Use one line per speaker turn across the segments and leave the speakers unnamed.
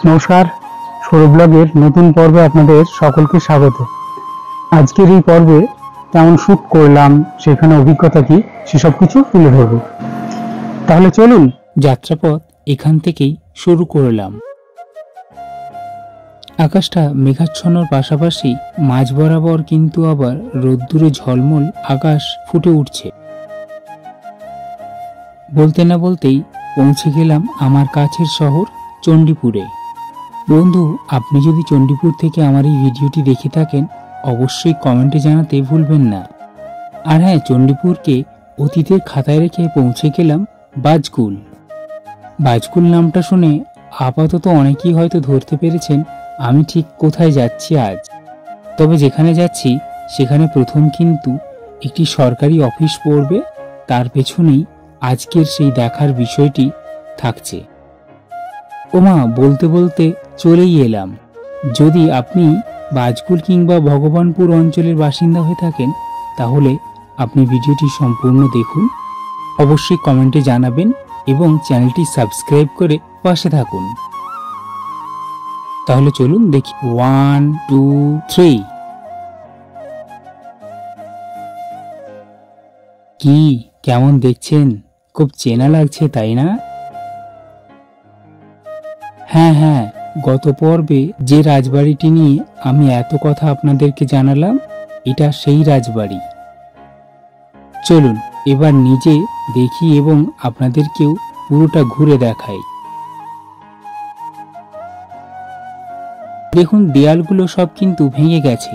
নমস্কার, সৌরভ ব্লগের নতুন পর্বে আপনাদের সকলকে স্বাগত। আজকের এই পর্বে কেমন শুট করলাম, সেখানে অভিজ্ঞতা কি, সেসব কিছু তুলে ধরব। তাহলে চলুন
যাত্রাপথ এখান থেকেই শুরু করলাম। আকাশটা মেঘাচ্ছন্নর পাশাপাশি মাঝ বরাবর কিন্তু আবার রোদ্দুরে ঝলমল আকাশ ফুটে উঠছে। বলতে না বলতেই পৌঁছে গেলাম আমার কাছের শহর চণ্ডীপুরে। বন্ধু, আপনি যদি চণ্ডীপুর থেকে আমার এই ভিডিওটি দেখে থাকেন অবশ্যই কমেন্টে জানাতে ভুলবেন না। আর হ্যাঁ, চণ্ডীপুরকে অতীতের খাতায় রেখে পৌঁছে গেলাম বাজকুল। বাজকুল নামটা শুনে আপাতত অনেকেই হয়তো ধরতে পেরেছেন আমি ঠিক কোথায় যাচ্ছি আজ। তবে যেখানে যাচ্ছি সেখানে প্রথম কিন্তু একটি সরকারি অফিস পড়বে, তার পেছনেই আজকের সেই দেখার বিষয়টি থাকছে। ওমা, বলতে বলতে চলেই এলাম। যদি আপনি বাজকুল কিংবা ভগবানপুর অঞ্চলের বাসিন্দা হয়ে থাকেন তাহলে আপনি ভিডিওটি সম্পূর্ণ দেখুন, অবশ্যই কমেন্টে জানাবেন এবং চ্যানেলটি সাবস্ক্রাইব করে পাশে থাকুন। তাহলে চলুন দেখি। 1, 2, 3। কি কেমন দেখছেন? খুব চেনা লাগছে, তাই না? হ্যাঁ, গত পর্বে যে রাজবাড়িটি নিয়ে আমি এত কথা আপনাদেরকে জানালাম, এটা সেই রাজবাড়ি। চলুন এবার নিজে দেখি এবং আপনাদেরকেও পুরোটা ঘুরে দেখাই। দেখুন, দেয়ালগুলো সব কিন্তু ভেঙে গেছে,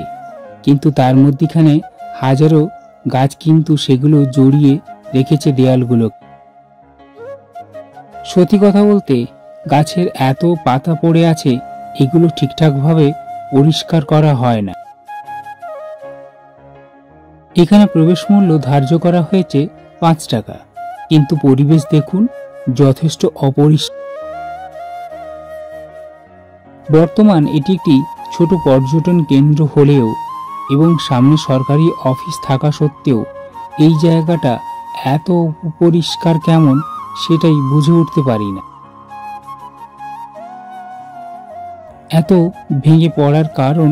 কিন্তু তার মধ্যখানে হাজারো গাছ কিন্তু সেগুলো জড়িয়ে রেখেছে দেয়ালগুলো। সত্যি কথা বলতে গাছের এত পাতা পড়ে আছে, এগুলো ঠিকঠাকভাবে পরিষ্কার করা হয় না। এখানে প্রবেশ মূল্য ধার্য করা হয়েছে 5 টাকা, কিন্তু পরিবেশ দেখুন যথেষ্ট অপরিষ্কার। বর্তমান এটি একটি ছোট পর্যটন কেন্দ্র হলেও এবং সামনে সরকারি অফিস থাকা সত্ত্বেও এই জায়গাটা এত অপরিষ্কার কেমন সেটাই বুঝে উঠতে পারি না। এত ভেঙে পড়ার কারণ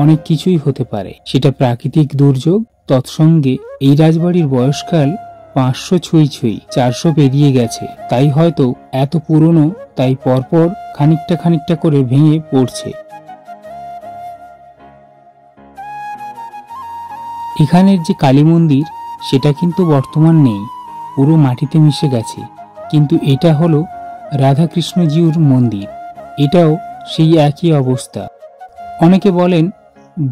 অনেক কিছুই হতে পারে, সেটা প্রাকৃতিক দুর্যোগ, তৎসঙ্গে এই রাজবাড়ির বয়সকাল 500 ছুঁই 400 পেরিয়ে গেছে, তাই হয়তো এত পুরনো, তাই পরপর খানিকটা করে ভেঙে পড়ছে। এখানের যে কালী মন্দির সেটা কিন্তু বর্তমান নেই, পুরো মাটিতে মিশে গেছে, কিন্তু এটা হলো রাধাকৃষ্ণজিউর মন্দির, এটাও সেই একই অবস্থা। অনেকে বলেন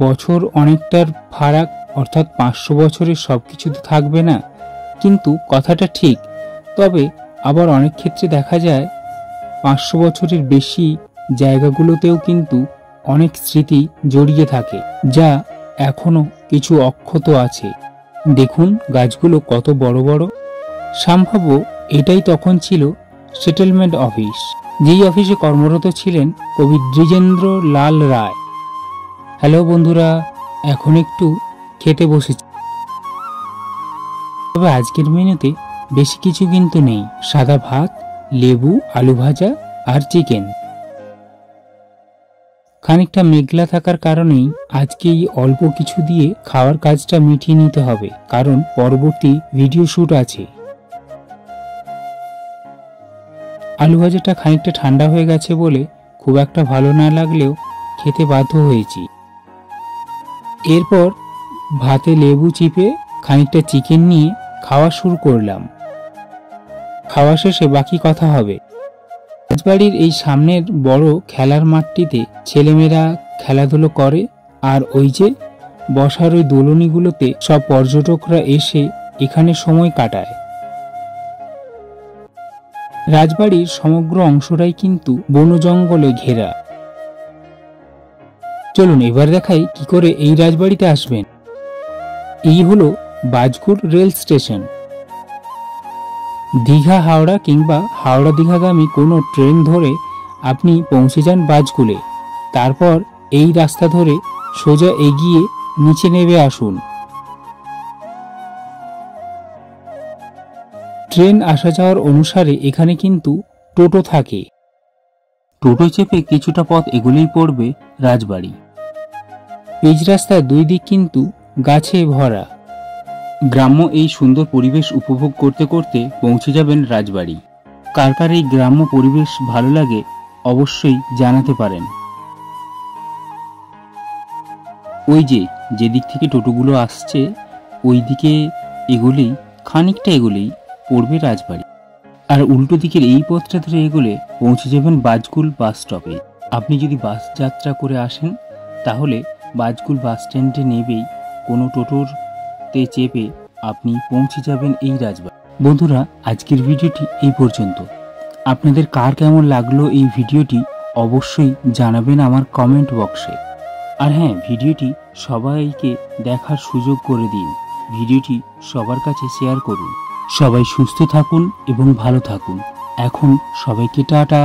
বছর অনেকটার ফারাক, অর্থাৎ 500 বছরের সবকিছু তো থাকবে না, কিন্তু কথাটা ঠিক। তবে আবার অনেক ক্ষেত্রে দেখা যায় 500 বছরের বেশি জায়গাগুলোতেও কিন্তু অনেক স্মৃতি জড়িয়ে থাকে, যা এখনো কিছু অক্ষত আছে। দেখুন গাছগুলো কত বড় বড়। সম্ভাব্য এটাই তখন ছিল সেটেলমেন্ট অফিস, যেই অফিসে কর্মরত ছিলেন কবি দ্বিজেন্দ্র লাল রায়। হ্যালো বন্ধুরা, এখন একটু খেতে বসেছি। তবে আজকের মেনুতে বেশি কিছু কিন্তু নেই, সাদা ভাত, লেবু, আলু ভাজা আর চিকেন। খানিকটা মেঘলা থাকার কারণেই আজকে এই অল্প কিছু দিয়ে খাওয়ার কাজটা মিটিয়ে নিতে হবে, কারণ পরবর্তী ভিডিও শুট আছে। আলু ভাজাটা খানিকটা ঠান্ডা হয়ে গেছে বলে খুব একটা ভালো না লাগলেও খেতে বাধ্য হয়েছি। এরপর ভাতে লেবু চিপে খানিকটা চিকেন নিয়ে খাওয়া শুরু করলাম। খাওয়া শেষে বাকি কথা হবে। রাজবাড়ির এই সামনের বড় খেলার মাঠটিতে ছেলেমেয়েরা খেলাধুলো করে, আর ওই যে বসার ওই দোলনিগুলোতে সব পর্যটকরা এসে এখানে সময় কাটায়। রাজবাড়ির সমগ্র অংশটাই কিন্তু বন জঙ্গলে ঘেরা। চলুন এবার দেখাই কি করে এই রাজবাড়িতে আসবেন। এই হলো বাজকুল রেল স্টেশন। দীঘা হাওড়া কিংবা হাওড়া দীঘাগামী কোনো ট্রেন ধরে আপনি পৌঁছে যান বাজকুলে, তারপর এই রাস্তা ধরে সোজা এগিয়ে নিচে নেমে আসুন। ট্রেন আসা যাওয়ার অনুসারে এখানে কিন্তু টোটো থাকে। টোটো চেপে কিছুটা পথ এগোলেই পড়বে রাজবাড়ি। পিচ রাস্তার দুই দিক কিন্তু গাছে ভরা। গ্রাম্য এই সুন্দর পরিবেশ উপভোগ করতে করতে পৌঁছে যাবেন রাজবাড়ি। কার কার এই গ্রাম্য পরিবেশ ভালো লাগে অবশ্যই জানাতে পারেন। ওই যে দিক থেকে টোটোগুলো আসছে ওই দিকে খানিকটা এগোলেই পড়বে রাজবাড়ি। আর উল্টো দিকের এই পথটা ধরে এগোলে পৌঁছে যাবেন বাজকুল বাস স্টপে। আপনি যদি বাস যাত্রা করে আসেন তাহলে বাজকুল বাস স্ট্যান্ডে নেবেই কোনো টোটোতে চেপে আপনি পৌঁছে যাবেন এই রাজবাড়ি। বন্ধুরা, আজকের ভিডিওটি এই পর্যন্ত। আপনাদের কার কেমন লাগলো এই ভিডিওটি অবশ্যই জানাবেন আমার কমেন্ট বক্সে। আর হ্যাঁ, ভিডিওটি সবাইকে দেখার সুযোগ করে দিন, ভিডিওটি সবার কাছে শেয়ার করুন। সবাই সুস্থ থাকুন এবং ভালো থাকুন। এখন সবাইকে টাটা।